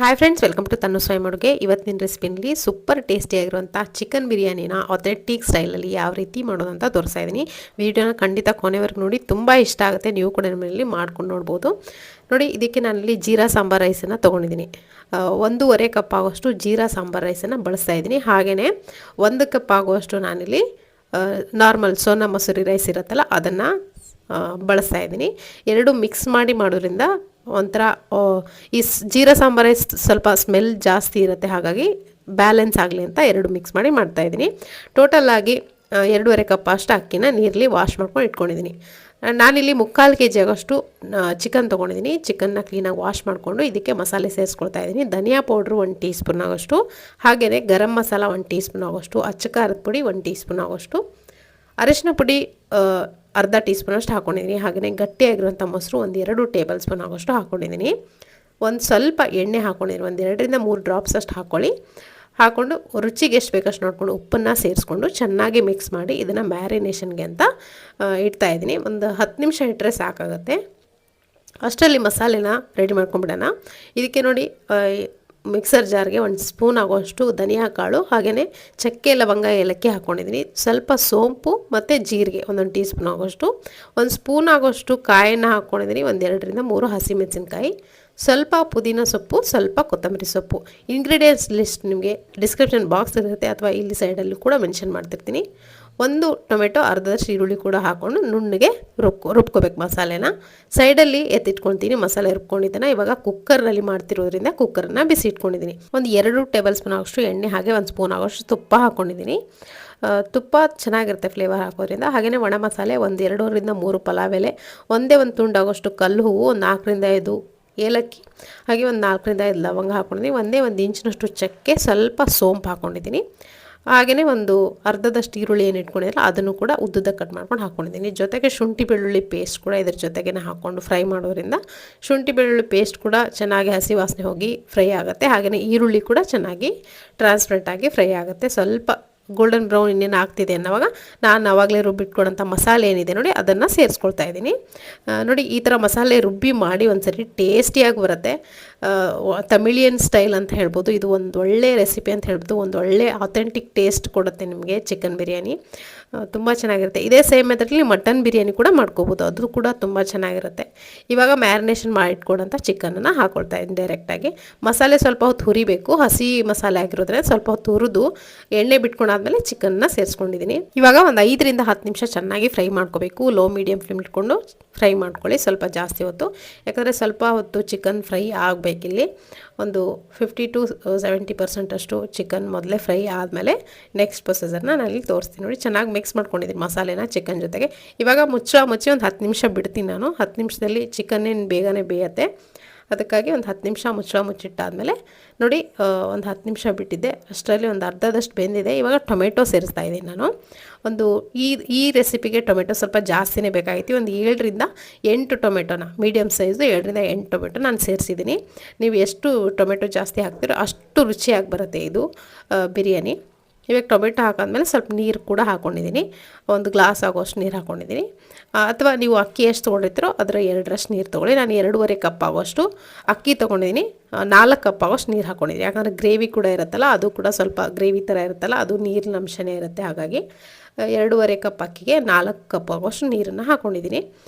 Hi friends, welcome to ತನ್ನು ಸ್ವಯಂ ಅಡುಗೆ. ಇವತ್ತಿನ ರೆಸಿಪಿನಲ್ಲಿ ಸೂಪರ್ ಟೇಸ್ಟಿಯಾಗಿರುವಂಥ ಚಿಕನ್ ಬಿರಿಯಾನಿನ ಅಥೆಂಟಿಕ್ ಸ್ಟೈಲಲ್ಲಿ ಯಾವ ರೀತಿ ಮಾಡೋದು ಅಂತ ತೋರಿಸ್ತಾ ಇದ್ದೀನಿ. ವೀಡಿಯೋನ ಖಂಡಿತ ಕೊನೆವರೆಗೂ ನೋಡಿ, ತುಂಬ ಇಷ್ಟ ಆಗುತ್ತೆ. ನೀವು ಕೂಡ ಮನೆಯಲ್ಲಿ ಮಾಡ್ಕೊಂಡು ನೋಡ್ಬೋದು. ನೋಡಿ, ಇದಕ್ಕೆ ನಾನಲ್ಲಿ ಜೀರಾ ಸಾಂಬಾರ್ ರೈಸನ್ನು ತೊಗೊಂಡಿದ್ದೀನಿ. 1.5 ಕಪ್ ಆಗೋಷ್ಟು ಜೀರಾ ಸಾಂಬಾರ್ ರೈಸನ್ನು ಬಳಸ್ತಾ ಇದ್ದೀನಿ. ಹಾಗೆಯೇ 1 ಕಪ್ ಆಗುವಷ್ಟು ನಾನಿಲ್ಲಿ ನಾರ್ಮಲ್ ಸೋನಾ ಮಸೂರಿ ರೈಸ್ ಇರುತ್ತಲ್ಲ ಅದನ್ನು ಬಳಸ್ತಾ ಇದ್ದೀನಿ. ಎರಡು ಮಿಕ್ಸ್ ಮಾಡಿ ಮಾಡೋದ್ರಿಂದ ಒಂಥರ ಈ ಜೀರಾ ಸಾಂಬಾರೇ ಸ್ವಲ್ಪ ಸ್ಮೆಲ್ ಜಾಸ್ತಿ ಇರುತ್ತೆ. ಹಾಗಾಗಿ ಬ್ಯಾಲೆನ್ಸ್ ಆಗಲಿ ಅಂತ ಎರಡು ಮಿಕ್ಸ್ ಮಾಡಿ ಮಾಡ್ತಾಯಿದ್ದೀನಿ. ಟೋಟಲಾಗಿ 2.5 ಕಪ್ ಅಷ್ಟು ಅಕ್ಕಿನ ನೀರಲ್ಲಿ ವಾಶ್ ಮಾಡ್ಕೊಂಡು ಇಟ್ಕೊಂಡಿದ್ದೀನಿ. ನಾನಿಲ್ಲಿ 3/4 kg ಆಗೋಷ್ಟು ಚಿಕನ್ ತೊಗೊಂಡಿದ್ದೀನಿ. ಚಿಕನ್ನ ಕ್ಲೀನಾಗಿ ವಾಶ್ ಮಾಡಿಕೊಂಡು ಇದಕ್ಕೆ ಮಸಾಲೆ ಸೇರಿಸ್ಕೊಳ್ತಾ ಇದ್ದೀನಿ. ಧನಿಯಾ ಪೌಡ್ರು 1 ಟೀ ಸ್ಪೂನ್ ಆಗೋಷ್ಟು, ಹಾಗೆಯೇ ಗರಂ ಮಸಾಲ 1 ಟೀ ಸ್ಪೂನ್ ಆಗೋಷ್ಟು, ಅಚ್ಚ ಖಾರದ ಪುಡಿ 1 ಟೀ ಸ್ಪೂನ್ ಆಗೋಷ್ಟು, ಅರಿಶಿನ ಪುಡಿ ಅರ್ಧ ಟೀ ಸ್ಪೂನಷ್ಟು ಹಾಕ್ಕೊಂಡಿದ್ದೀನಿ. ಹಾಗೆಯೇ ಗಟ್ಟಿಯಾಗಿರುವಂಥ ಮೊಸರು 1-2 ಟೇಬಲ್ ಸ್ಪೂನ್ ಆಗೋಷ್ಟು ಹಾಕ್ಕೊಂಡಿದ್ದೀನಿ. ಒಂದು ಸ್ವಲ್ಪ ಎಣ್ಣೆ ಹಾಕ್ಕೊಂಡಿದ್ದೀನಿ. 2-3 ಡ್ರಾಪ್ಸ್ ಅಷ್ಟು ಹಾಕ್ಕೊಂಡು ರುಚಿಗೆ ಎಷ್ಟು ಬೇಕಷ್ಟು ನೋಡಿಕೊಂಡು ಉಪ್ಪನ್ನು ಸೇರಿಸ್ಕೊಂಡು ಚೆನ್ನಾಗಿ ಮಿಕ್ಸ್ ಮಾಡಿ ಇದನ್ನು ಮ್ಯಾರಿನೇಷನ್ಗೆ ಅಂತ ಇಡ್ತಾಯಿದ್ದೀನಿ. ಒಂದು 10 ನಿಮಿಷ ಇಟ್ಟರೆ ಸಾಕಾಗುತ್ತೆ. ಅಷ್ಟರಲ್ಲಿ ಮಸಾಲೆನ ರೆಡಿ ಮಾಡ್ಕೊಂಬಿಡೋಣ. ಇದಕ್ಕೆ ನೋಡಿ, ಮಿಕ್ಸರ್ ಜಾರ್ಗೆ 1 ಸ್ಪೂನ್ ಆಗೋಷ್ಟು ಧನಿಯಾ ಕಾಳು, ಹಾಗೆಯೇ ಚಕ್ಕೆ ಲವಂಗ ಏಲಕ್ಕಿ ಹಾಕ್ಕೊಂಡಿದ್ದೀನಿ. ಸ್ವಲ್ಪ ಸೋಂಪು ಮತ್ತು ಜೀರಿಗೆ 1 ಟೀ ಸ್ಪೂನ್ ಆಗೋಷ್ಟು, 1 ಸ್ಪೂನ್ ಆಗೋಷ್ಟು ಕಾಯನ್ನು ಹಾಕ್ಕೊಂಡಿದ್ದೀನಿ. 2-3 ಹಸಿಮೆಣಸಿನ್ಕಾಯಿ, ಸ್ವಲ್ಪ ಪುದೀನ ಸೊಪ್ಪು, ಸ್ವಲ್ಪ ಕೊತ್ತಂಬರಿ ಸೊಪ್ಪು. ಇಂಗ್ರೀಡಿಯೆಂಟ್ಸ್ ಲಿಸ್ಟ್ ನಿಮಗೆ ಡಿಸ್ಕ್ರಿಪ್ಷನ್ ಬಾಕ್ಸ್ ಇರುತ್ತೆ ಅಥವಾ ಇಲ್ಲಿ ಸೈಡಲ್ಲೂ ಕೂಡ ಮೆನ್ಷನ್ ಮಾಡ್ತಿರ್ತೀನಿ. 1 ಟೊಮೆಟೊ, ಅರ್ಧದಷ್ಟು ಈರುಳ್ಳಿ ಕೂಡ ಹಾಕ್ಕೊಂಡು ನುಣ್ಣಗೆ ರುಬ್ಕೋಬೇಕು ಮಸಾಲೆನ. ಸೈಡಲ್ಲಿ ಎತ್ತಿಟ್ಕೊಳ್ತೀನಿ ಮಸಾಲೆ ರುಬ್ಕೊಂಡಿದ್ದನ್ನು. ಇವಾಗ ಕುಕ್ಕರ್ನಲ್ಲಿ ಮಾಡ್ತಿರೋದ್ರಿಂದ ಕುಕ್ಕರನ್ನ ಬಿಸಿ ಇಟ್ಕೊಂಡಿದ್ದೀನಿ. 2 ಟೇಬಲ್ ಸ್ಪೂನ್ ಆಗೋಷ್ಟು ಎಣ್ಣೆ, ಹಾಗೆ 1 ಸ್ಪೂನ್ ಆಗೋಷ್ಟು ತುಪ್ಪ ಹಾಕ್ಕೊಂಡಿದ್ದೀನಿ. ತುಪ್ಪ ಚೆನ್ನಾಗಿರುತ್ತೆ ಫ್ಲೇವರ್ ಹಾಕೋದ್ರಿಂದ. ಹಾಗೆಯೇ ಒಣ ಮಸಾಲೆ 2-3 ಪಲಾವ್ ಎಲೆ, 1 ತುಂಡಾಗೋಷ್ಟು ಕಲ್ಲು ಹೂವು, 4-5 ಏಲಕ್ಕಿ, ಹಾಗೆ 4-5 ಲವಂಗ ಹಾಕ್ಕೊಂಡಿದ್ದೀನಿ. 1 ಇಂಚಿನಷ್ಟು ಚಕ್ಕೆ, ಸ್ವಲ್ಪ ಸೋಂಪು ಹಾಕ್ಕೊಂಡಿದ್ದೀನಿ. ಹಾಗೆಯೇ ಅರ್ಧದಷ್ಟು ಈರುಳ್ಳಿ ಏನು ಇಟ್ಕೊಂಡಿದ್ರೆ ಅದನ್ನು ಕೂಡ ಉದ್ದುದಕ್ಕೆ ಕಟ್ ಮಾಡ್ಕೊಂಡು ಹಾಕ್ಕೊಂಡಿದ್ದೀನಿ. ಜೊತೆಗೆ ಶುಂಠಿ ಬೆಳ್ಳುಳ್ಳಿ ಪೇಸ್ಟ್ ಕೂಡ ಇದ್ರ ಜೊತೆಗೇ ಹಾಕ್ಕೊಂಡು ಫ್ರೈ ಮಾಡೋದ್ರಿಂದ ಶುಂಠಿ ಬೆಳ್ಳುಳ್ಳಿ ಪೇಸ್ಟ್ ಕೂಡ ಚೆನ್ನಾಗಿ ಹಸಿ ವಾಸನೆ ಹೋಗಿ ಫ್ರೈ ಆಗುತ್ತೆ. ಹಾಗೆಯೇ ಈರುಳ್ಳಿ ಕೂಡ ಚೆನ್ನಾಗಿ ಟ್ರಾನ್ಸ್ಪರೆಂಟ್ ಆಗಿ ಫ್ರೈ ಆಗುತ್ತೆ. ಸ್ವಲ್ಪ ಗೋಲ್ಡನ್ ಬ್ರೌನ್ ಇನ್ನೇನು ಆಗ್ತಿದೆ ಅನ್ನೋವಾಗ ನಾನು ಆವಾಗಲೇ ರುಬ್ಬಿಟ್ಕೊಡೋಂಥ ಮಸಾಲೆ ಏನಿದೆ ನೋಡಿ ಅದನ್ನು ಸೇರಿಸ್ಕೊಳ್ತಾ ಇದ್ದೀನಿ. ನೋಡಿ, ಈ ಥರ ಮಸಾಲೆ ರುಬ್ಬಿ ಮಾಡಿ ಒಂದ್ಸರಿ ಟೇಸ್ಟಿಯಾಗಿ ಬರುತ್ತೆ. ತಮಿಳಿಯನ್ ಸ್ಟೈಲ್ ಅಂತ ಹೇಳ್ಬೋದು. ಇದು ಒಂದು ಒಳ್ಳೆ ರೆಸಿಪಿ ಅಂತ ಹೇಳ್ಬೋದು. ಒಂದು ಒಳ್ಳೆ ಅಥೆಂಟಿಕ್ ಟೇಸ್ಟ್ ಕೊಡುತ್ತೆ ನಿಮಗೆ ಚಿಕನ್ ಬಿರಿಯಾನಿ. ತುಂಬ ಚೆನ್ನಾಗಿರುತ್ತೆ. ಇದೇ ಸೇಮ್ ಮೆಥಡಲ್ಲಿ ಮಟನ್ ಬಿರಿಯಾನಿ ಕೂಡ ಮಾಡ್ಕೋಬೋದು, ಅದು ಕೂಡ ತುಂಬ ಚೆನ್ನಾಗಿರುತ್ತೆ. ಇವಾಗ ಮ್ಯಾರಿನೇಷನ್ ಮಾಡಿಟ್ಕೊಡೋಂಥ ಚಿಕನನ್ನು ಹಾಕ್ಕೊಳ್ತಾ ಇದ್ದೀನಿ ಡೈರೆಕ್ಟಾಗಿ. ಮಸಾಲೆ ಸ್ವಲ್ಪ ಹೊತ್ತು ಹುರಿಬೇಕು. ಹಸಿ ಮಸಾಲೆ ಆಗಿರೋದ್ರೆ ಸ್ವಲ್ಪ ಹೊತ್ತು ಹುರಿದು ಎಣ್ಣೆ ಬಿಟ್ಕೊಂಡಾದ್ಮೇಲೆ ಚಿಕನ್ನ ಸೇರಿಸ್ಕೊಂಡಿದ್ದೀನಿ. ಇವಾಗ 5-10 ನಿಮಿಷ ಚೆನ್ನಾಗಿ ಫ್ರೈ ಮಾಡ್ಕೋಬೇಕು. ಲೋ ಮೀಡಿಯಮ್ ಫ್ಲೇಮ್ ಇಟ್ಕೊಂಡು ಫ್ರೈ ಮಾಡ್ಕೊಳ್ಳಿ, ಸ್ವಲ್ಪ ಜಾಸ್ತಿ ಹೊತ್ತು. ಯಾಕಂದರೆ ಸ್ವಲ್ಪ ಹೊತ್ತು ಚಿಕನ್ ಫ್ರೈ ಆಗಬೇಕಿಲ್ಲಿ. 50-70% ಅಷ್ಟು ಚಿಕನ್ ಮೊದಲೇ ಫ್ರೈ ಆದಮೇಲೆ ನೆಕ್ಸ್ಟ್ ಪ್ರೊಸೆಸರ್ನ ನಾನು ಇಲ್ಲಿ ತೋರಿಸ್ತೀನಿ. ನೋಡಿ, ಚೆನ್ನಾಗಿ ಮಿಕ್ಸ್ ಮಾಡ್ಕೊಂಡಿದ್ದೀನಿ ಮಸಾಲೆನ ಚಿಕನ್ ಜೊತೆಗೆ. ಇವಾಗ ಮುಚ್ಚಿ 1 10 ನಿಮಿಷ ಬಿಡ್ತೀನಿ ನಾನು. 10 ನಿಮಿಷದಲ್ಲಿ ಚಿಕನ್ ಏನು ಬೇಗನೆ ಬೇಯುತ್ತೆ. ಅದಕ್ಕಾಗಿ 10 ನಿಮಿಷ ಮುಚ್ಚಿಟ್ಟಾದಮೇಲೆ ನೋಡಿ, 10 ನಿಮಿಷ ಬಿಟ್ಟಿದ್ದೆ. ಅಷ್ಟರಲ್ಲಿ ಅರ್ಧದಷ್ಟು ಬೆಂದಿದೆ. ಇವಾಗ ಟೊಮೆಟೊ ಸೇರಿಸ್ತಾ ಇದ್ದೀನಿ ನಾನು. ಈ ರೆಸಿಪಿಗೆ ಟೊಮೆಟೊ ಸ್ವಲ್ಪ ಜಾಸ್ತಿನೇ ಬೇಕಾಗಿತ್ತು. 7-8 ಟೊಮೆಟೊನ, ಮೀಡಿಯಮ್ ಸೈಜು 7-8 ಟೊಮೆಟೊ ನಾನು ಸೇರಿಸಿದ್ದೀನಿ. ನೀವು ಎಷ್ಟು ಟೊಮೆಟೊ ಜಾಸ್ತಿ ಹಾಕ್ತೀರೋ ಅಷ್ಟು ರುಚಿಯಾಗಿ ಬರುತ್ತೆ ಇದು ಬಿರಿಯಾನಿ. ಇವಾಗ ಟೊಮೆಟೊ ಹಾಕಾದ್ಮೇಲೆ ಸ್ವಲ್ಪ ನೀರು ಕೂಡ ಹಾಕ್ಕೊಂಡಿದ್ದೀನಿ. 1 ಗ್ಲಾಸ್ ಆಗೋಷ್ಟು ನೀರು ಹಾಕ್ಕೊಂಡಿದ್ದೀನಿ. ಅಥವಾ ನೀವು ಅಕ್ಕಿ ಎಷ್ಟು ತೊಗೊಂಡಿರ್ತೀರೋ ಅದರ 2ರಷ್ಟು ನೀರು ತೊಗೊಳ್ಳಿ. ನಾನು 2.5 ಕಪ್ ಆಗೋಷ್ಟು ಅಕ್ಕಿ ತೊಗೊಂಡಿದ್ದೀನಿ. 4 ಕಪ್ ಆಗೋಷ್ಟು ನೀರು ಹಾಕ್ಕೊಂಡಿದ್ದೀನಿ. ಯಾಕಂದರೆ ಗ್ರೇವಿ ಕೂಡ ಇರುತ್ತಲ್ಲ, ಅದು ಕೂಡ ಸ್ವಲ್ಪ ಗ್ರೇವಿ ಥರ ಇರುತ್ತಲ್ಲ, ಅದು ನೀರಿನ ಅಂಶನೇ ಇರುತ್ತೆ. ಹಾಗಾಗಿ 2.5 ಕಪ್ ಅಕ್ಕಿಗೆ 4 ಕಪ್ ಆಗೋಷ್ಟು ನೀರನ್ನು ಹಾಕ್ಕೊಂಡಿದ್ದೀನಿ.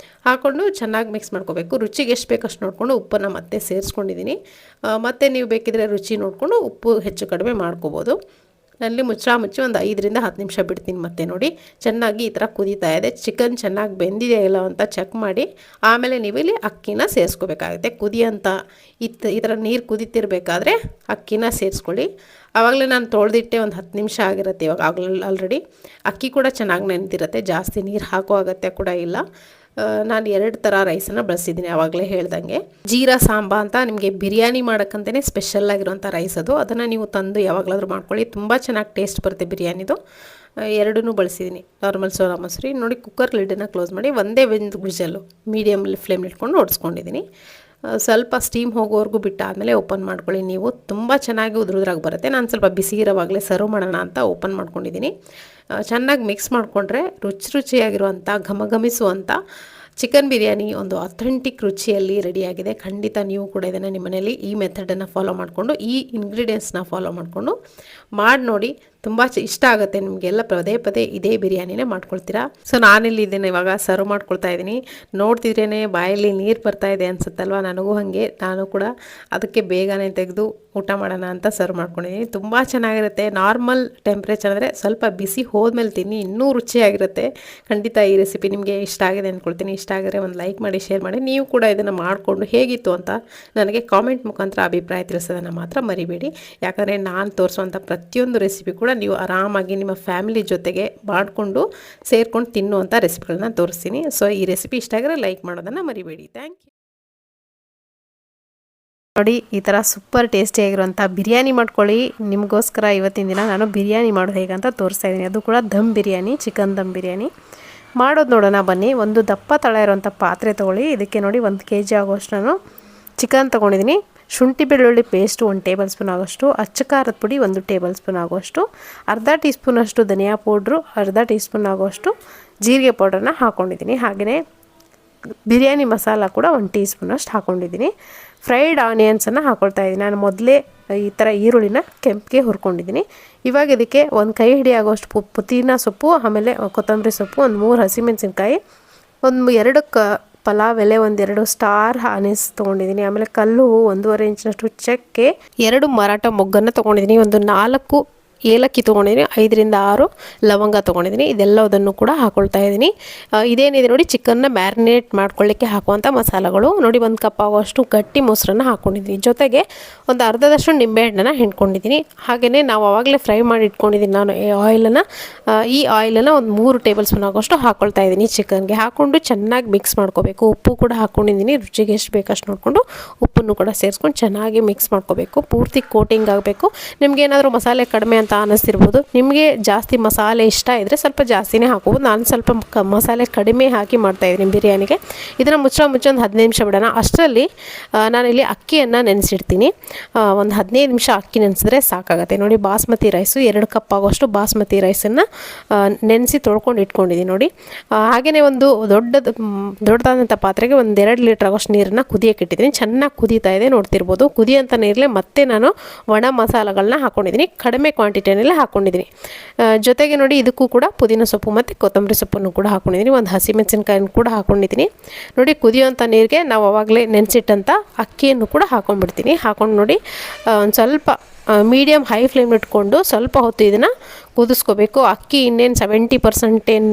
ಹಾಕ್ಕೊಂಡು ಚೆನ್ನಾಗಿ ಮಿಕ್ಸ್ ಮಾಡ್ಕೋಬೇಕು. ರುಚಿಗೆ ಎಷ್ಟು ಬೇಕಷ್ಟು ನೋಡಿಕೊಂಡು ಉಪ್ಪನ್ನು ಮತ್ತೆ ಸೇರಿಸ್ಕೊಂಡಿದ್ದೀನಿ. ಮತ್ತು ನೀವು ಬೇಕಿದ್ರೆ ರುಚಿ ನೋಡಿಕೊಂಡು ಉಪ್ಪು ಹೆಚ್ಚು ಕಡಿಮೆ ಮಾಡ್ಕೋಬೋದು. ನಲ್ಲಿ ಮುಚ್ಚಿ 5-10 ನಿಮಿಷ ಬಿಡ್ತೀನಿ. ಮತ್ತೆ ನೋಡಿ, ಚೆನ್ನಾಗಿ ಈ ಥರ ಕುದೀತಾ ಇದೆ. ಚಿಕನ್ ಚೆನ್ನಾಗಿ ಬೆಂದಿದೆ ಇಲ್ಲ ಅಂತ ಚೆಕ್ ಮಾಡಿ ಆಮೇಲೆ ನೀವು ಇಲ್ಲಿ ಅಕ್ಕಿನ ಸೇರಿಸ್ಕೋಬೇಕಾಗುತ್ತೆ. ಈ ಥರ ನೀರು ಕುದೀತಿರ್ಬೇಕಾದ್ರೆ ಅಕ್ಕಿನ ಸೇರಿಸ್ಕೊಳ್ಳಿ. ಆವಾಗಲೇ ನಾನು ತೊಳೆದಿಟ್ಟೆ 10 ನಿಮಿಷ ಆಗಿರುತ್ತೆ. ಇವಾಗ ಆಲ್ರೆಡಿ ಅಕ್ಕಿ ಕೂಡ ಚೆನ್ನಾಗಿ ನೆನೆದಿರುತ್ತೆ. ಜಾಸ್ತಿ ನೀರು ಹಾಕೋ ಅಗತ್ಯ ಕೂಡ ಇಲ್ಲ. ನಾನು 2 ಥರ ರೈಸನ್ನು ಬಳಸಿದ್ದೀನಿ ಆವಾಗಲೇ ಹೇಳ್ದಂಗೆ. ಜೀರಾ ಸಾಂಬಾ ಅಂತ ನಿಮಗೆ ಬಿರಿಯಾನಿ ಮಾಡೋಕ್ಕಂತಲೇ ಸ್ಪೆಷಲ್ ಆಗಿರೋಂಥ ರೈಸ್ ಅದು. ಅದನ್ನು ನೀವು ತಂದು ಯಾವಾಗಲಾದರೂ ಮಾಡ್ಕೊಳ್ಳಿ, ತುಂಬ ಚೆನ್ನಾಗಿ ಟೇಸ್ಟ್ ಬರುತ್ತೆ ಬಿರಿಯಾನಿದು. 2 ಬಳಸಿದ್ದೀನಿ. ನಾರ್ಮಲ್ ಸೋನಾ ಮಸೂರಿ. ನೋಡಿ, ಕುಕ್ಕರ್ ಲಿಡ್ಡನ್ನು ಕ್ಲೋಸ್ ಮಾಡಿ 1 ವಿಷಲ್ಲು ಮೀಡಿಯಮ್ ಫ್ಲೇಮ್ ಇಟ್ಕೊಂಡು ಓಡಿಸ್ಕೊಂಡಿದ್ದೀನಿ. ಸ್ವಲ್ಪ ಸ್ಟೀಮ್ ಹೋಗೋವರೆಗೂ ಬಿಟ್ಟಾದಮೇಲೆ ಓಪನ್ ಮಾಡ್ಕೊಳ್ಳಿ. ನೀವು ತುಂಬ ಚೆನ್ನಾಗಿ ಉದುರುದ್ರಾಗಿ ಬರುತ್ತೆ. ನಾನು ಸ್ವಲ್ಪ ಬಿಸಿ ಇರೋವಾಗಲೇ ಸರ್ವ್ ಮಾಡೋಣ ಅಂತ ಓಪನ್ ಮಾಡ್ಕೊಂಡಿದ್ದೀನಿ. ಚೆನ್ನಾಗಿ ಮಿಕ್ಸ್ ಮಾಡಿಕೊಂಡ್ರೆ ರುಚಿಯಾಗಿರುವಂಥ ಘಮಘಮಿಸುವಂಥ ಚಿಕನ್ ಬಿರಿಯಾನಿ ಒಂದು ಅಥೆಂಟಿಕ್ ರುಚಿಯಲ್ಲಿ ರೆಡಿಯಾಗಿದೆ. ಖಂಡಿತ ನೀವು ಕೂಡ ಇದನ್ನು ನಿಮ್ಮ ಮನೆಯಲ್ಲಿ ಈ ಮೆಥಡನ್ನು ಫಾಲೋ ಮಾಡಿಕೊಂಡು ಈ ಇಂಗ್ರೀಡಿಯೆಂಟ್ಸ್ನ ಫಾಲೋ ಮಾಡಿಕೊಂಡು ಮಾಡಿ ನೋಡಿ. ತುಂಬ ಇಷ್ಟ ಆಗುತ್ತೆ ನಿಮಗೆಲ್ಲ. ಪದೇ ಪದೇ ಇದೇ ಬಿರಿಯಾನಿನೇ ಮಾಡ್ಕೊಳ್ತೀರಾ. ಸೊ ನಾನಿಲ್ಲಿ ಇದನ್ನು ಇವಾಗ ಸರ್ವ್ ಮಾಡ್ಕೊಳ್ತಾ ಇದ್ದೀನಿ. ನೋಡ್ತಿದ್ರೇ ಬಾಯಲ್ಲಿ ನೀರು ಬರ್ತಾ ಇದೆ ಅನ್ಸುತ್ತಲ್ವ, ನನಗೂ ಹಾಗೆ. ನಾನು ಕೂಡ ಅದಕ್ಕೆ ಬೇಗನೆ ತೆಗೆದು ಊಟ ಮಾಡೋಣ ಅಂತ ಸರ್ವ್ ಮಾಡ್ಕೊಂಡಿದ್ದೀನಿ. ತುಂಬ ಚೆನ್ನಾಗಿರುತ್ತೆ. ನಾರ್ಮಲ್ ಟೆಂಪ್ರೇಚರ್ ಅಂದರೆ ಸ್ವಲ್ಪ ಬಿಸಿ ಹೋದ್ಮೇಲೆ ತಿನ್ನಿ, ಇನ್ನೂ ರುಚಿಯಾಗಿರುತ್ತೆ. ಖಂಡಿತ ಈ ರೆಸಿಪಿ ನಿಮಗೆ ಇಷ್ಟ ಆಗಿದೆ ಅಂದ್ಕೊಳ್ತೀನಿ. ಇಷ್ಟ ಆಗಿದ್ರೆ ಒಂದು ಲೈಕ್ ಮಾಡಿ, ಶೇರ್ ಮಾಡಿ. ನೀವು ಕೂಡ ಇದನ್ನು ಮಾಡಿಕೊಂಡು ಹೇಗಿತ್ತು ಅಂತ ನನಗೆ ಕಾಮೆಂಟ್ ಮುಖಾಂತರ ಅಭಿಪ್ರಾಯ ತಿಳಿಸೋದನ್ನು ಮಾತ್ರ ಮರಿಬೇಡಿ. ಯಾಕಂದರೆ ನಾನು ತೋರಿಸುವಂಥ ಪ್ರತಿಯೊಂದು ರೆಸಿಪಿ ಕೂಡ ನೀವು ಆರಾಮಾಗಿ ನಿಮ್ಮ ಫ್ಯಾಮಿಲಿ ಜೊತೆಗೆ ಮಾಡಿಕೊಂಡು ಸೇರ್ಕೊಂಡು ತಿನ್ನುವಂಥ ರೆಸಿಪಿಗಳನ್ನ ತೋರಿಸ್ತೀನಿ. ಸೊ ಈ ರೆಸಿಪಿ ಇಷ್ಟ ಆಗಿದ್ರೆ ಲೈಕ್ ಮಾಡೋದನ್ನು ಮರಿಬೇಡಿ. Thank you. ನೋಡಿ, ಈ ಥರ ಸೂಪರ್ ಟೇಸ್ಟಿಯಾಗಿರುವಂಥ ಬಿರಿಯಾನಿ ಮಾಡ್ಕೊಳ್ಳಿ. ನಿಮಗೋಸ್ಕರ ಇವತ್ತಿನ ದಿನ ನಾನು ಬಿರಿಯಾನಿ ಮಾಡೋದು ಹೇಗಂತ ತೋರಿಸ್ತಾ ಇದ್ದೀನಿ. ಅದು ಕೂಡ ದಮ್ ಬಿರಿಯಾನಿ, ಚಿಕನ್ ದಮ್ ಬಿರಿಯಾನಿ ಮಾಡೋದು ನೋಡೋಣ ಬನ್ನಿ. ಒಂದು ದಪ್ಪ ತಳ ಇರುವಂಥ ಪಾತ್ರೆ ತೊಗೊಳ್ಳಿ. ಇದಕ್ಕೆ ನೋಡಿ 1 kg ಆಗೋಷ್ಟು ನಾನು ಚಿಕನ್ ತೊಗೊಂಡಿದ್ದೀನಿ. ಶುಂಠಿ ಬೆಳ್ಳುಳ್ಳಿ ಪೇಸ್ಟು 1 ಟೇಬಲ್ ಸ್ಪೂನ್ ಆಗೋಷ್ಟು, ಅಚ್ಚ ಖಾರದ ಪುಡಿ 1 ಟೇಬಲ್ ಸ್ಪೂನ್ ಆಗೋಷ್ಟು, ಅರ್ಧ ಟೀ ಸ್ಪೂನಷ್ಟು ಧನಿಯಾ ಪೌಡ್ರು, ಅರ್ಧ ಟೀ ಸ್ಪೂನ್ ಆಗೋಷ್ಟು ಜೀರಿಗೆ ಪೌಡ್ರನ್ನ ಹಾಕ್ಕೊಂಡಿದ್ದೀನಿ. ಹಾಗೆಯೇ ಬಿರಿಯಾನಿ ಮಸಾಲ ಕೂಡ 1 ಟೀ ಸ್ಪೂನಷ್ಟು ಹಾಕ್ಕೊಂಡಿದ್ದೀನಿ. ಫ್ರೈಡ್ ಆನಿಯನ್ಸನ್ನು ಹಾಕ್ಕೊಳ್ತಾ ಇದ್ದೀನಿ. ನಾನು ಮೊದಲೇ ಈ ಥರ ಈರುಳ್ಳಿನ ಕೆಂಪಿಗೆ ಹುರ್ಕೊಂಡಿದ್ದೀನಿ. ಇವಾಗ ಇದಕ್ಕೆ 1 ಕೈ ಹಿಡಿ ಆಗೋಷ್ಟು ಪುದೀನ ಸೊಪ್ಪು, ಆಮೇಲೆ ಕೊತ್ತಂಬರಿ ಸೊಪ್ಪು, 1 3 ಹಸಿಮೆಣಸಿನ್ಕಾಯಿ, 2 ಪಲಾವ್ ಎಲೆ, 2 ಸ್ಟಾರ್ ಆನಿಸ್ ತೊಗೊಂಡಿದ್ದೀನಿ. ಆಮೇಲೆ ಕಲ್ಲು 1.5 ಇಂಚಿನಷ್ಟು ಚಕ್ಕೆ, 2 ಮರಾಠ ಮೊಗ್ಗನ್ನು ತೊಗೊಂಡಿದ್ದೀನಿ, 4 ಏಲಕ್ಕಿ ತೊಗೊಂಡಿದ್ದೀನಿ, 5 ರಿಂದ 6 ಲವಂಗ ತೊಗೊಂಡಿದ್ದೀನಿ. ಇದೆಲ್ಲದನ್ನು ಕೂಡ ಹಾಕ್ಕೊಳ್ತಾ ಇದ್ದೀನಿ. ಇದೇನಿದೆ ನೋಡಿ, ಚಿಕನ್ನ ಮ್ಯಾರಿನೇಟ್ ಮಾಡ್ಕೊಳ್ಳಿಕ್ಕೆ ಹಾಕುವಂಥ ಮಸಾಲೆಗಳು ನೋಡಿ. 1 ಕಪ್ ಆಗುವಷ್ಟು ಗಟ್ಟಿ ಮೊಸರನ್ನು ಹಾಕ್ಕೊಂಡಿದ್ದೀನಿ. ಜೊತೆಗೆ ಒಂದು ಅರ್ಧದಷ್ಟು ನಿಂಬೆಹಣ್ಣನ್ನು ಹಿಂಡ್ಕೊಂಡಿದ್ದೀನಿ. ಹಾಗೆಯೇ ನಾವು ಆವಾಗಲೇ ಫ್ರೈ ಮಾಡಿ ಇಟ್ಕೊಂಡಿದ್ದೀನಿ ನಾನು ಈ ಆಯಿಲನ್ನು 1 3 ಟೇಬಲ್ ಸ್ಪೂನ್ ಆಗೋಷ್ಟು ಹಾಕ್ಕೊಳ್ತಾ ಇದ್ದೀನಿ. ಚಿಕನ್ಗೆ ಹಾಕ್ಕೊಂಡು ಚೆನ್ನಾಗಿ ಮಿಕ್ಸ್ ಮಾಡ್ಕೋಬೇಕು. ಉಪ್ಪು ಕೂಡ ಹಾಕ್ಕೊಂಡಿದ್ದೀನಿ. ರುಚಿಗೆ ಎಷ್ಟು ಬೇಕಷ್ಟು ನೋಡಿಕೊಂಡು ಉಪ್ಪನ್ನು ಕೂಡ ಸೇರಿಸ್ಕೊಂಡು ಚೆನ್ನಾಗಿ ಮಿಕ್ಸ್ ಮಾಡ್ಕೋಬೇಕು. ಪೂರ್ತಿ ಕೋಟಿಂಗ್ ಆಗಬೇಕು. ನಿಮಗೇನಾದರೂ ಮಸಾಲೆ ಕಡಿಮೆ ಅಂತ ಅನ್ನಿಸ್ತಿರ್ಬೋದು. ನಿಮಗೆ ಜಾಸ್ತಿ ಮಸಾಲೆ ಇಷ್ಟ ಇದ್ದರೆ ಸ್ವಲ್ಪ ಜಾಸ್ತಿನೇ ಹಾಕೋಬೋದು. ನಾನು ಸ್ವಲ್ಪ ಮಸಾಲೆ ಕಡಿಮೆ ಹಾಕಿ ಮಾಡ್ತಾಯಿದ್ದೀನಿ ಬಿರಿಯಾನಿಗೆ. ಇದನ್ನು ಮುಚ್ಚೋ ಒಂದು 15 ನಿಮಿಷ ಬಿಡೋಣ. ಅಷ್ಟರಲ್ಲಿ ನಾನಿಲ್ಲಿ ಅಕ್ಕಿಯನ್ನು ನೆನೆಸಿಡ್ತೀನಿ. ಒಂದು 15 ನಿಮಿಷ ಅಕ್ಕಿ ನೆನೆಸಿದ್ರೆ ಸಾಕಾಗುತ್ತೆ. ನೋಡಿ, ಬಾಸ್ಮತಿ ರೈಸು 2 ಕಪ್ ಆಗೋಷ್ಟು ಬಾಸ್ಮತಿ ರೈಸನ್ನು ನೆನೆಸಿ ತೊಳ್ಕೊಂಡು ಇಟ್ಕೊಂಡಿದ್ದೀನಿ ನೋಡಿ. ಹಾಗೆಯೇ ಒಂದು ದೊಡ್ಡದಾದಂಥ ಪಾತ್ರೆಗೆ 1-2 ಲೀಟ್ರ್ ಆಗೋಷ್ಟು ನೀರನ್ನು ಕುದಿಯೋಕೆ ಇಟ್ಟಿದ್ದೀನಿ. ಚೆನ್ನಾಗಿ ಕುದೀತಾ ಇದೆ ನೋಡ್ತಿರ್ಬೋದು. ಕುದಿಯೋಂಥ ನೀರಲ್ಲೇ ಮತ್ತೆ ನಾನು ಒಣ ಮಸಾಲೆಗಳನ್ನ ಹಾಕ್ಕೊಂಡಿದ್ದೀನಿ. ಕಡಿಮೆ ಕ್ವಾಂಟಿಟಿಯಲ್ಲಿ ಹಾಕ್ಕೊಂಡಿದ್ದೀನಿ. ಜೊತೆಗೆ ನೋಡಿ, ಇದಕ್ಕೂ ಕೂಡ ಪುದೀನ ಸೊಪ್ಪು ಮತ್ತು ಕೊತ್ತಂಬರಿ ಸೊಪ್ಪನ್ನು ಕೂಡ ಹಾಕ್ಕೊಂಡಿದ್ದೀನಿ. 1 ಹಸಿಮೆಣಸಿನ್ಕಾಯನ್ನು ಕೂಡ ಹಾಕ್ಕೊಂಡಿದ್ದೀನಿ. ನೋಡಿ, ಕುದಿಯೋಂಥ ನೀರಿಗೆ ನಾವು ಆವಾಗಲೇ ನೆನೆಸಿಟ್ಟಂಥ ಅಕ್ಕಿಯನ್ನು ಕೂಡ ಹಾಕ್ಕೊಂಡ್ಬಿಡ್ತೀನಿ. ಹಾಕ್ಕೊಂಡು ನೋಡಿ, ಒಂದು ಸ್ವಲ್ಪ ಮೀಡಿಯಮ್ ಹೈ ಫ್ಲೇಮ್ ಇಟ್ಕೊಂಡು ಸ್ವಲ್ಪ ಹೊತ್ತು ಇದನ್ನು ಕುದಿಸ್ಕೋಬೇಕು. ಅಕ್ಕಿ ಇನ್ನೇನು 70% ಏನು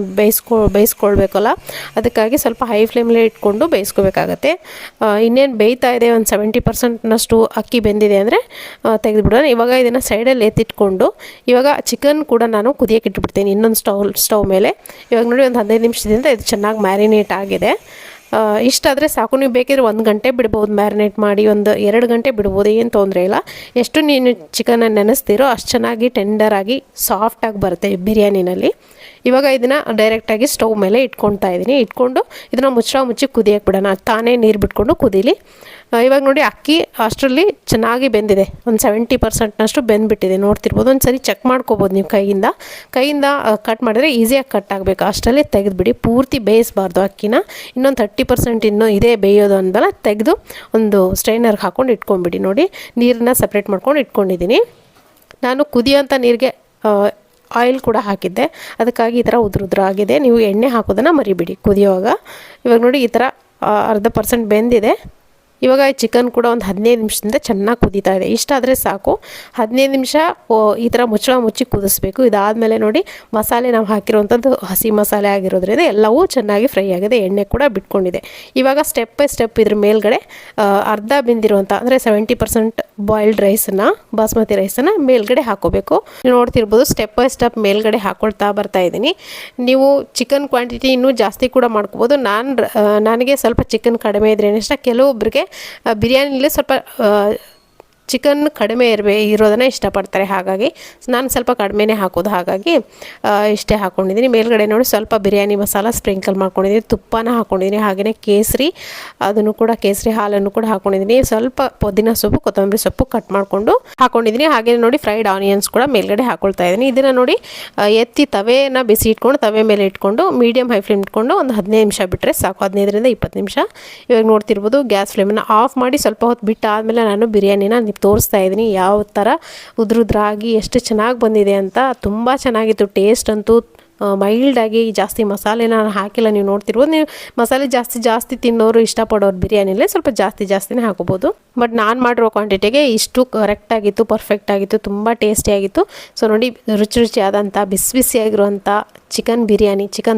ಬೇಯಿಸ್ಕೊಳ್ಬೇಕಲ್ಲ, ಅದಕ್ಕಾಗಿ ಸ್ವಲ್ಪ ಹೈ ಫ್ಲೇಮಲ್ಲೇ ಇಟ್ಕೊಂಡು ಬೇಯಿಸ್ಕೋಬೇಕಾಗತ್ತೆ. ಇನ್ನೇನು ಬೇಯ್ತಾ ಇದೆ, ಒಂದು 70%ನಷ್ಟು ಅಕ್ಕಿ ಬೆಂದಿದೆ ಅಂದರೆ ತೆಗೆದುಬಿಡೋಣ. ಇವಾಗ ಇದನ್ನು ಸೈಡಲ್ಲಿ ಎತ್ತಿಟ್ಕೊಂಡು ಇವಾಗ ಚಿಕನ್ ಕೂಡ ನಾನು ಕುದಿಯೋಕೆ ಇಟ್ಬಿಡ್ತೀನಿ ಇನ್ನೊಂದು ಸ್ಟವ್ ಮೇಲೆ. ಇವಾಗ ನೋಡಿ, ಒಂದು 15 ನಿಮಿಷದಿಂದ ಇದು ಚೆನ್ನಾಗಿ ಮ್ಯಾರಿನೇಟ್ ಆಗಿದೆ. ಇಷ್ಟಾದರೆ ಸಾಕು. ನೀವು ಬೇಕಿದ್ರೆ 1 ಗಂಟೆ ಬಿಡ್ಬೋದು ಮ್ಯಾರಿನೇಟ್ ಮಾಡಿ, 1-2 ಗಂಟೆ ಬಿಡ್ಬೋದು, ಏನು ತೊಂದರೆ ಇಲ್ಲ. ಎಷ್ಟು ನೀನು ಚಿಕನ್ನ ನೆನೆಸ್ತೀರೋ ಅಷ್ಟು ಚೆನ್ನಾಗಿ ಟೆಂಡರಾಗಿ ಸಾಫ್ಟಾಗಿ ಬರುತ್ತೆ ಬಿರಿಯಾನಿನಲ್ಲಿ. ಇವಾಗ ಇದನ್ನು ಡೈರೆಕ್ಟಾಗಿ ಸ್ಟವ್ ಮೇಲೆ ಇಟ್ಕೊಳ್ತಾ ಇದ್ದೀನಿ. ಇಟ್ಕೊಂಡು ಇದನ್ನು ಮುಚ್ಚಿ ಕುದಿಯೋಕೆ ಬಿಡೋಣ. ತಾನೇ ನೀರು ಬಿಟ್ಕೊಂಡು ಕುದೀಲಿ. ಇವಾಗ ನೋಡಿ, ಅಕ್ಕಿ ಅಷ್ಟರಲ್ಲಿ ಚೆನ್ನಾಗಿ ಬೆಂದಿದೆ. ಒಂದು 70%ನಷ್ಟು ಬೆಂದುಬಿಟ್ಟಿದೆ ನೋಡ್ತಿರ್ಬೋದು. ಒಂದು ಸರಿ ಚೆಕ್ ಮಾಡ್ಕೋಬೋದು ನೀವು ಕೈಯಿಂದ ಕಟ್ ಮಾಡಿದ್ರೆ ಈಸಿಯಾಗಿ ಕಟ್ ಆಗಬೇಕು. ಅಷ್ಟರಲ್ಲೇ ತೆಗೆದುಬಿಡಿ. ಪೂರ್ತಿ ಬೇಯಿಸಬಾರ್ದು ಅಕ್ಕಿನ. ಇನ್ನೊಂದು 30% ಇನ್ನೂ ಇದೇ ಬೇಯೋದು ಅಂದಲ್ಲ, ತೆಗೆದು ಒಂದು ಸ್ಟ್ರೈನರ್ಗೆ ಹಾಕ್ಕೊಂಡು ಇಟ್ಕೊಂಡ್ಬಿಡಿ. ನೋಡಿ, ನೀರನ್ನ ಸಪ್ರೇಟ್ ಮಾಡ್ಕೊಂಡು ಇಟ್ಕೊಂಡಿದ್ದೀನಿ. ನಾನು ಕುದಿಯೋಂಥ ನೀರಿಗೆ ಆಯಿಲ್ ಕೂಡ ಹಾಕಿದ್ದೆ, ಅದಕ್ಕಾಗಿ ಈ ಥರ ಉದುರುದ್ರ ಆಗಿದೆ. ನೀವು ಎಣ್ಣೆ ಹಾಕೋದನ್ನು ಮರಿಬಿಡಿ ಕುದಿಯೋವಾಗ. ಇವಾಗ ನೋಡಿ, ಈ ಥರ 1/2% ಬೆಂದಿದೆ. ಇವಾಗ ಚಿಕನ್ ಕೂಡ ಒಂದು 15 ನಿಮಿಷದಿಂದ ಚೆನ್ನಾಗಿ ಕುದೀತಾ ಇದೆ. ಇಷ್ಟಾದರೆ ಸಾಕು. 15 ನಿಮಿಷ ಈ ಥರ ಮುಚ್ಚಿ ಕುದಿಸ್ಬೇಕು. ಇದಾದಮೇಲೆ ನೋಡಿ, ಮಸಾಲೆ ನಾವು ಹಾಕಿರುವಂಥದ್ದು ಹಸಿ ಮಸಾಲೆ ಆಗಿರೋದ್ರಿಂದ ಎಲ್ಲವೂ ಚೆನ್ನಾಗಿ ಫ್ರೈ ಆಗಿದೆ. ಎಣ್ಣೆ ಕೂಡ ಬಿಟ್ಕೊಂಡಿದೆ. ಇವಾಗ ಸ್ಟೆಪ್ ಬೈ ಸ್ಟೆಪ್ ಇದ್ರ ಮೇಲ್ಗಡೆ ಅರ್ಧ ಬೆಂದಿರುವಂಥ ಅಂದರೆ 70% ಬಾಯ್ಲ್ಡ್ ರೈಸನ್ನು, ಬಾಸ್ಮತಿ ರೈಸನ್ನು ಮೇಲ್ಗಡೆ ಹಾಕೋಬೇಕು. ನೀವು ನೋಡ್ತಿರ್ಬೋದು, ಸ್ಟೆಪ್ ಬೈ ಸ್ಟೆಪ್ ಮೇಲ್ಗಡೆ ಹಾಕ್ಕೊಳ್ತಾ ಬರ್ತಾ ಇದ್ದೀನಿ. ನೀವು ಚಿಕನ್ ಕ್ವಾಂಟಿಟಿ ಇನ್ನೂ ಜಾಸ್ತಿ ಕೂಡ ಮಾಡ್ಕೋಬೋದು. ನನಗೆ ಸ್ವಲ್ಪ ಚಿಕನ್ ಕಡಿಮೆ ಇದ್ರೇನೆ ಇಷ್ಟ. ಕೆಲವೊಬ್ಬರಿಗೆ ಬಿರಿಯಾನಿಲಿ ಸ್ವಲ್ಪ ಚಿಕನ್ ಕಡಿಮೆ ಇರೋದನ್ನು ಇಷ್ಟಪಡ್ತಾರೆ. ಹಾಗಾಗಿ ನಾನು ಸ್ವಲ್ಪ ಕಡಿಮೆನೇ ಹಾಕೋದು. ಹಾಗಾಗಿ ಇಷ್ಟೇ ಹಾಕ್ಕೊಂಡಿದ್ದೀನಿ. ಮೇಲ್ಗಡೆ ನೋಡಿ ಸ್ವಲ್ಪ ಬಿರಿಯಾನಿ ಮಸಾಲ ಸ್ಪ್ರಿಂಕಲ್ ಮಾಡ್ಕೊಂಡಿದ್ದೀನಿ, ತುಪ್ಪನ ಹಾಕ್ಕೊಂಡಿದ್ದೀನಿ, ಹಾಗೆಯೇ ಕೇಸರಿ ಅದನ್ನು ಕೂಡ ಕೇಸರಿ ಹಾಲನ್ನು ಕೂಡ ಹಾಕ್ಕೊಂಡಿದ್ದೀನಿ. ಸ್ವಲ್ಪ ಪುದೀನ ಸೊಪ್ಪು ಕೊತ್ತಂಬರಿ ಸೊಪ್ಪು ಕಟ್ ಮಾಡಿಕೊಂಡು ಹಾಕ್ಕೊಂಡಿದ್ದೀನಿ. ಹಾಗೆ ನೋಡಿ ಫ್ರೈಡ್ ಆನಿಯನ್ಸ್ ಕೂಡ ಮೇಲ್ಗಡೆ ಹಾಕ್ಕೊಳ್ತಾ ಇದ್ದೀನಿ. ಇದನ್ನು ನೋಡಿ ಎತ್ತಿ ತವೆನ ಬಿಸಿ ಇಟ್ಕೊಂಡು ತವೆ ಮೇಲೆ ಇಟ್ಕೊಂಡು ಮೀಡಿಯಮ್ ಹೈ ಫ್ಲೇಮ್ ಇಟ್ಕೊಂಡು ಒಂದು 15 ನಿಮಿಷ ಬಿಟ್ಟರೆ ಸಾಕು, 15ರಿಂದ 20 ನಿಮಿಷ. ಇವಾಗ ನೋಡ್ತಿರ್ಬೋದು ಗ್ಯಾಸ್ ಫ್ಲೇಮನ್ನು ಆಫ್ ಮಾಡಿ ಸ್ವಲ್ಪ ಹೊತ್ತು ಬಿಟ್ಟು ಆದಮೇಲೆ ನಾನು ಬಿರಿಯಾನಿನ ತೋರಿಸ್ತಾ ಇದ್ದೀನಿ ಯಾವ ಥರ ಉದ್ರಾಗಿ ಎಷ್ಟು ಚೆನ್ನಾಗಿ ಬಂದಿದೆ ಅಂತ. ತುಂಬ ಚೆನ್ನಾಗಿತ್ತು. ಟೇಸ್ಟ್ ಅಂತೂ ಮೈಲ್ಡಾಗಿ, ಜಾಸ್ತಿ ಮಸಾಲೆನ ನಾನು ಹಾಕಿಲ್ಲ. ನೀವು ನೋಡ್ತಿರ್ಬೋದು. ನೀವು ಮಸಾಲೆ ಜಾಸ್ತಿ ತಿನ್ನೋರು ಇಷ್ಟಪಡೋರು ಬಿರಿಯಾನಿಲೇ ಸ್ವಲ್ಪ ಜಾಸ್ತಿನೇ ಹಾಕೋಬೋದು. ಬಟ್ ನಾನು ಮಾಡಿರೋ ಕ್ವಾಂಟಿಟಿಗೆ ಇಷ್ಟು ಕರೆಕ್ಟಾಗಿತ್ತು, ಪರ್ಫೆಕ್ಟಾಗಿತ್ತು, ತುಂಬ ಟೇಸ್ಟಿಯಾಗಿತ್ತು. ಸೊ ನೋಡಿ ರುಚಿಯಾದಂಥ ಬಿಸಿಯಾಗಿರುವಂಥ ಚಿಕನ್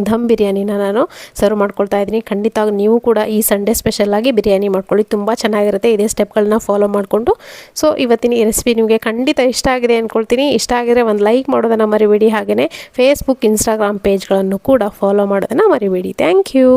ದಮ್ ಬಿರಿಯಾನಿನ ನಾನು ಸರ್ವ್ ಮಾಡ್ಕೊಳ್ತಾ ಇದ್ದೀನಿ. ಖಂಡಿತ ನೀವು ಕೂಡ ಈ ಸಂಡೇ ಸ್ಪೆಷಲಾಗಿ ಬಿರಿಯಾನಿ ಮಾಡ್ಕೊಳ್ಳಿ, ತುಂಬ ಚೆನ್ನಾಗಿರುತ್ತೆ ಇದೇ ಸ್ಟೆಪ್ಗಳನ್ನ ಫಾಲೋ ಮಾಡಿಕೊಂಡು. ಸೊ ಇವತ್ತಿನ ಈ ರೆಸಿಪಿ ನಿಮಗೆ ಖಂಡಿತ ಇಷ್ಟ ಆಗಿದೆ ಅಂದ್ಕೊಳ್ತೀನಿ. ಇಷ್ಟ ಆಗಿದ್ರೆ ಒಂದು ಲೈಕ್ ಮಾಡೋದನ್ನು ಮರಿಬೇಡಿ. ಹಾಗೆಯೇ ಫೇಸ್ಬುಕ್, ಇನ್ಸ್ಟಾಗ್ರಾಮ್ ಪೇಜ್ಗಳನ್ನು ಕೂಡ ಫಾಲೋ ಮಾಡೋದನ್ನು ಮರಿಬೇಡಿ. Thank you.